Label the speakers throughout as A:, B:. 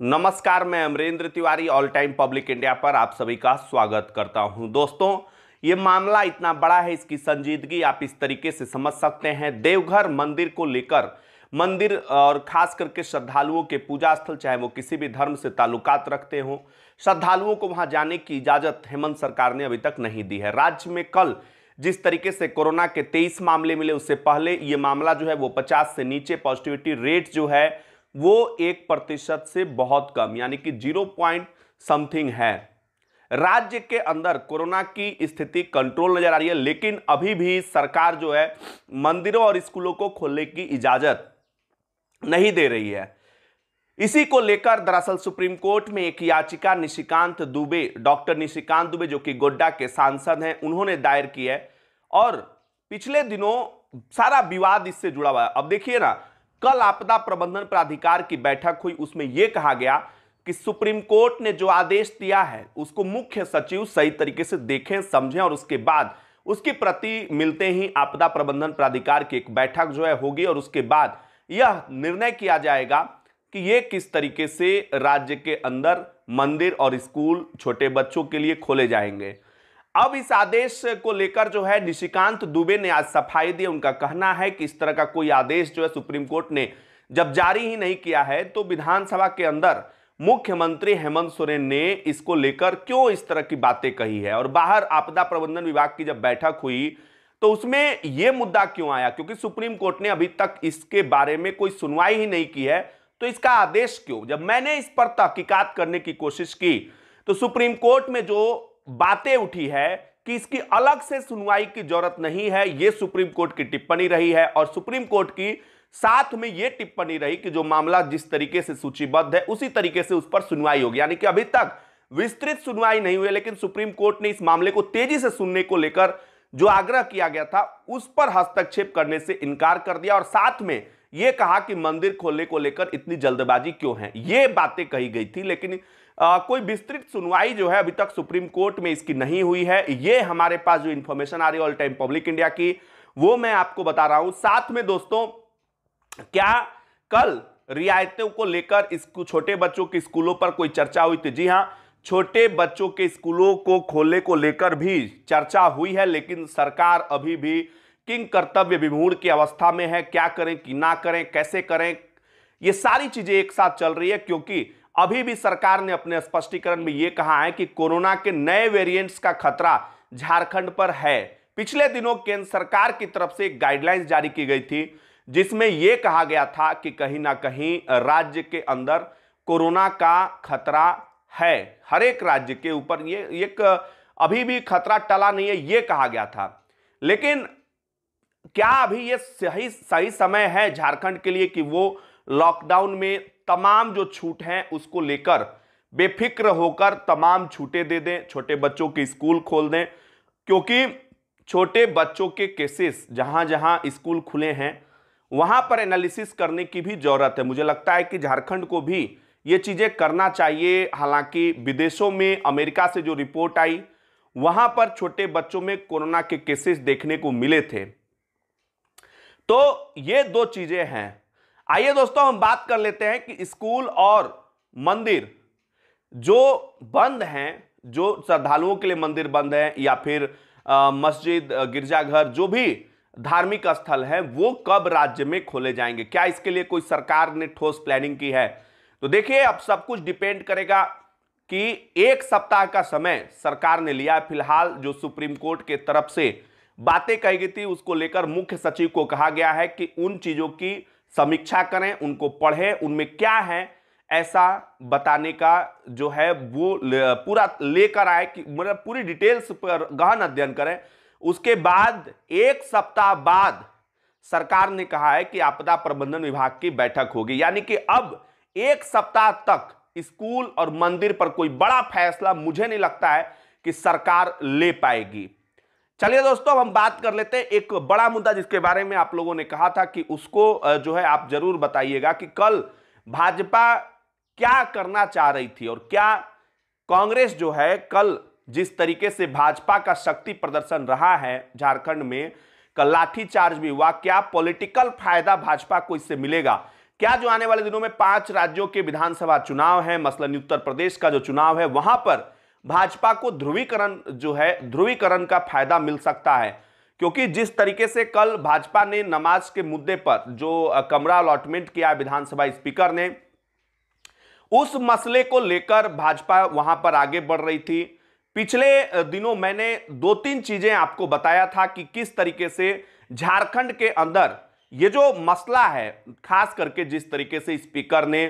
A: नमस्कार, मैं Amrendra Tiwari all time public India पर आप सभी का स्वागत करता हूं। दोस्तों, ये मामला इतना बड़ा है, इसकी संजीदगी आप इस तरीके से समझ सकते हैं। देवघर मंदिर को लेकर मंदिर और खास करके श्रद्धालुओं के पूजा स्थल, चाहे वो किसी भी धर्म से ताल्लुकात रखते हों, श्रद्धालुओं को वहां जाने की इजाजत हेमंत सरकार ने अभी तक नहीं दी है। राज्य में कल जिस तरीके से कोरोना के 23 मामले मिले, उससे पहले ये मामला जो है वो 50 से नीचे, पॉजिटिविटी रेट जो है वो 1% से बहुत कम, यानी कि 0 पॉइंट समथिंग है। राज्य के अंदर कोरोना की स्थिति कंट्रोल नजर आ रही है, लेकिन अभी भी सरकार जो है मंदिरों और स्कूलों को खोलने की इजाजत नहीं दे रही है। इसी को लेकर दरअसल सुप्रीम कोर्ट में एक याचिका निशिकांत दुबे, डॉक्टर निशिकांत दुबे जो कि गोड्डा के सांसद हैं, उन्होंने दायर की है। और पिछले दिनों सारा विवाद इससे जुड़ा हुआ है। अब देखिए ना, कल आपदा प्रबंधन प्राधिकार की बैठक हुई, उसमें यह कहा गया कि सुप्रीम कोर्ट ने जो आदेश दिया है उसको मुख्य सचिव सही तरीके से देखें, समझें और उसके बाद उसकी प्रति मिलते ही आपदा प्रबंधन प्राधिकार की एक बैठक जो है होगी और उसके बाद यह निर्णय किया जाएगा कि यह किस तरीके से राज्य के अंदर मंदिर और स्कूल छोटे बच्चों के लिए खोले जाएंगे। अब इस आदेश को लेकर जो है निशिकांत दुबे ने आज सफाई दी। उनका कहना है कि इस तरह का कोई आदेश जो है सुप्रीम कोर्ट ने जब जारी ही नहीं किया है, तो विधानसभा के अंदर मुख्यमंत्री हेमंत सोरेन ने इसको लेकर क्यों इस तरह की बातें कही है। और बाहर आपदा प्रबंधन विभाग की जब बैठक हुई तो उसमें यह मुद्दा क्यों आया, क्योंकि सुप्रीम कोर्ट ने अभी तक इसके बारे में कोई सुनवाई ही नहीं की है, तो इसका आदेश क्यों। जब मैंने इस पर तहकीकात करने की कोशिश की तो सुप्रीम कोर्ट में जो बातें उठी है कि इसकी अलग से सुनवाई की जरूरत नहीं है, यह सुप्रीम कोर्ट की टिप्पणी रही है। और सुप्रीम कोर्ट की साथ में यह टिप्पणी रही कि जो मामला जिस तरीके से सूचीबद्ध है उसी तरीके से उस पर सुनवाई होगी। यानी कि अभी तक विस्तृत सुनवाई नहीं हुई, लेकिन सुप्रीम कोर्ट ने इस मामले को तेजी से सुनने को लेकर जो आग्रह किया गया था उस पर हस्तक्षेप करने से इनकार कर दिया और साथ में यह कहा कि मंदिर खोलने को लेकर इतनी जल्दबाजी क्यों है, ये बातें कही गई थी। लेकिन कोई विस्तृत सुनवाई जो है अभी तक सुप्रीम कोर्ट में इसकी नहीं हुई है। ये हमारे पास जो इंफॉर्मेशन आ रही है ऑल टाइम पब्लिक इंडिया की, वो मैं आपको बता रहा हूं। साथ में दोस्तों, क्या कल रियायतों को लेकर इसको छोटे बच्चों के स्कूलों पर कोई चर्चा हुई थी? जी हां, छोटे बच्चों के स्कूलों को खोलने को लेकर भी चर्चा हुई है, लेकिन सरकार अभी भी किंग कर्तव्य विमूढ़ की अवस्था में है। क्या करें कि ना करें, कैसे करें, ये सारी चीजें एक साथ चल रही है, क्योंकि अभी भी सरकार ने अपने स्पष्टीकरण में यह कहा है कि कोरोना के नए वेरिएंट्स का खतरा झारखंड पर है। पिछले दिनों केंद्र सरकार की तरफ से एक गाइडलाइंस जारी की गई थी जिसमें यह कहा गया था कि कहीं ना कहीं राज्य के अंदर कोरोना का खतरा है। हर एक राज्य के ऊपर ये एक अभी भी खतरा टला नहीं है, यह कहा गया था। लेकिन क्या अभी यह सही समय है झारखंड के लिए कि वो लॉकडाउन में तमाम जो छूट हैं उसको लेकर बेफिक्र होकर तमाम छूटें दे दें, छोटे बच्चों के स्कूल खोल दें? क्योंकि छोटे बच्चों के केसेस जहां जहां स्कूल खुले हैं वहां पर एनालिसिस करने की भी जरूरत है। मुझे लगता है कि झारखंड को भी ये चीजें करना चाहिए। हालांकि विदेशों में, अमेरिका से जो रिपोर्ट आई, वहां पर छोटे बच्चों में कोरोना के केसेस देखने को मिले थे। तो ये दो चीजें हैं। आइए दोस्तों, हम बात कर लेते हैं कि स्कूल और मंदिर जो बंद हैं, जो श्रद्धालुओं के लिए मंदिर बंद है या फिर मस्जिद, गिरजाघर, जो भी धार्मिक स्थल है, वो कब राज्य में खोले जाएंगे। क्या इसके लिए कोई सरकार ने ठोस प्लानिंग की है? तो देखिए, अब सब कुछ डिपेंड करेगा कि 1 सप्ताह का समय सरकार ने लिया है। फिलहाल जो सुप्रीम कोर्ट के तरफ से बातें कही गई थी उसको लेकर मुख्य सचिव को कहा गया है कि उन चीजों की समीक्षा करें, उनको पढ़ें, उनमें क्या है ऐसा बताने का जो है वो पूरा लेकर आए, कि मतलब पूरी डिटेल्स पर गहन अध्ययन करें। उसके बाद 1 सप्ताह बाद सरकार ने कहा है कि आपदा प्रबंधन विभाग की बैठक होगी। यानी कि अब 1 सप्ताह तक स्कूल और मंदिर पर कोई बड़ा फैसला मुझे नहीं लगता है कि सरकार ले पाएगी। चलिए दोस्तों, हम बात कर लेते हैं एक बड़ा मुद्दा जिसके बारे में आप लोगों ने कहा था कि उसको जो है आप जरूर बताइएगा कि कल भाजपा क्या करना चाह रही थी और क्या कांग्रेस जो है कल जिस तरीके से भाजपा का शक्ति प्रदर्शन रहा है झारखंड में, कल लाठीचार्ज भी हुआ, क्या पॉलिटिकल फायदा भाजपा को इससे मिलेगा? क्या जो आने वाले दिनों में 5 राज्यों के विधानसभा चुनाव है, मसलन उत्तर प्रदेश का जो चुनाव है, वहां पर भाजपा को ध्रुवीकरण का फायदा मिल सकता है? क्योंकि जिस तरीके से कल भाजपा ने नमाज के मुद्दे पर जो कमरा अलॉटमेंट किया विधानसभा स्पीकर ने, उस मसले को लेकर भाजपा वहां पर आगे बढ़ रही थी। पिछले दिनों मैंने 2-3 चीजें आपको बताया था कि किस तरीके से झारखंड के अंदर ये जो मसला है, खास करके जिस तरीके से स्पीकर ने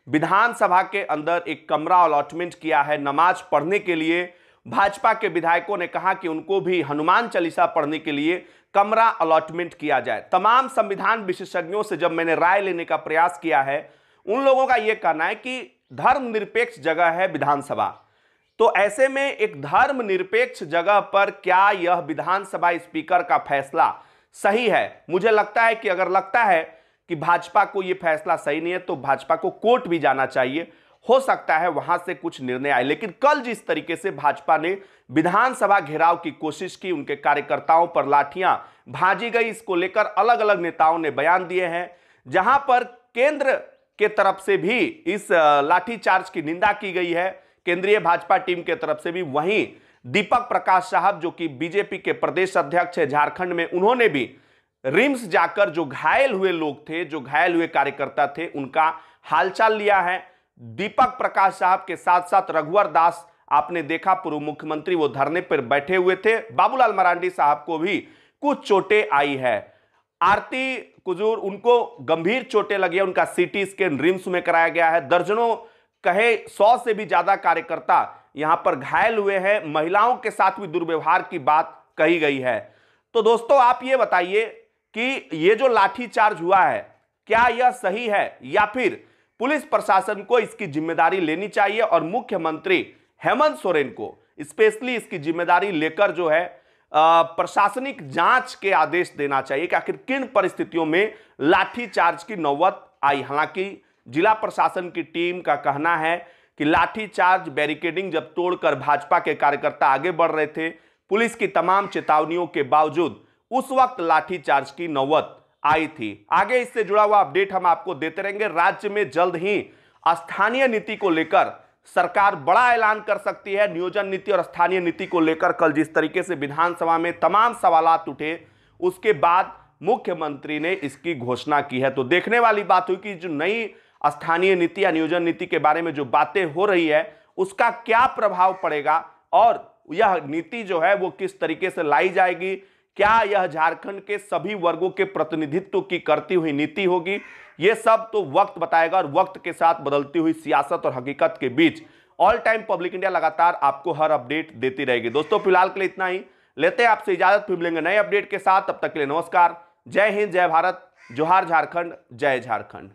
A: विधानसभा के अंदर एक कमरा अलॉटमेंट किया है नमाज पढ़ने के लिए, भाजपा के विधायकों ने कहा कि उनको भी हनुमान चालीसा पढ़ने के लिए कमरा अलॉटमेंट किया जाए। तमाम संविधान विशेषज्ञों से जब मैंने राय लेने का प्रयास किया है, उन लोगों का यह कहना है कि धर्मनिरपेक्ष जगह है विधानसभा, तो ऐसे में एक धर्मनिरपेक्ष जगह पर क्या यह विधानसभा स्पीकर का फैसला सही है? मुझे लगता है कि अगर लगता है कि भाजपा को यह फैसला सही नहीं है तो भाजपा को कोर्ट भी जाना चाहिए, हो सकता है वहां से कुछ निर्णय आए। लेकिन कल जिस तरीके से भाजपा ने विधानसभा घेराव की कोशिश की, उनके कार्यकर्ताओं पर लाठियां भाजी गई, इसको लेकर अलग अलग नेताओं ने बयान दिए हैं, जहां पर केंद्र के तरफ से भी इस लाठीचार्ज की निंदा की गई है, केंद्रीय भाजपा टीम के तरफ से भी। वहीं दीपक प्रकाश साहब जो कि बीजेपी के प्रदेश अध्यक्ष है झारखंड में, उन्होंने भी रिम्स जाकर जो घायल हुए लोग थे, जो घायल हुए कार्यकर्ता थे, उनका हालचाल लिया है। दीपक प्रकाश साहब के साथ साथ रघुवर दास, आपने देखा पूर्व मुख्यमंत्री, वो धरने पर बैठे हुए थे। बाबूलाल मरांडी साहब को भी कुछ चोटें आई है। आरती कुजूर, उनको गंभीर चोटें लगी है, उनका सीटी स्कैन रिम्स में कराया गया है। दर्जनों, कहे 100 से भी ज्यादा कार्यकर्ता यहां पर घायल हुए हैं। महिलाओं के साथ भी दुर्व्यवहार की बात कही गई है। तो दोस्तों आप ये बताइए कि ये जो लाठीचार्ज हुआ है, क्या यह सही है या फिर पुलिस प्रशासन को इसकी जिम्मेदारी लेनी चाहिए और मुख्यमंत्री हेमंत सोरेन को स्पेशली इसकी जिम्मेदारी लेकर जो है प्रशासनिक जांच के आदेश देना चाहिए कि आखिर किन परिस्थितियों में लाठीचार्ज की नौबत आई? हालांकि जिला प्रशासन की टीम का कहना है कि लाठीचार्ज, बैरिकेडिंग जब तोड़कर भाजपा के कार्यकर्ता आगे बढ़ रहे थे, पुलिस की तमाम चेतावनियों के बावजूद उस वक्त लाठीचार्ज की नौबत आई थी। आगे इससे जुड़ा हुआ अपडेट हम आपको देते रहेंगे। राज्य में जल्द ही स्थानीय नीति को लेकर सरकार बड़ा ऐलान कर सकती है। नियोजन नीति और स्थानीय नीति को लेकर कल जिस तरीके से विधानसभा में तमाम सवालात उठे, उसके बाद मुख्यमंत्री ने इसकी घोषणा की है। तो देखने वाली बात हुई कि जो नई स्थानीय नीति या नियोजन नीति के बारे में जो बातें हो रही है, उसका क्या प्रभाव पड़ेगा और यह नीति जो है वो किस तरीके से लाई जाएगी। क्या यह झारखंड के सभी वर्गों के प्रतिनिधित्व की करती हुई नीति होगी? यह सब तो वक्त बताएगा और वक्त के साथ बदलती हुई सियासत और हकीकत के बीच ऑल टाइम पब्लिक इंडिया लगातार आपको हर अपडेट देती रहेगी। दोस्तों फिलहाल के लिए इतना ही, लेते हैं आपसे इजाजत, फिर मिलेंगे नए अपडेट के साथ। तब तक के लिए नमस्कार, जय हिंद, जय भारत, जोहार झारखंड, जय झारखंड।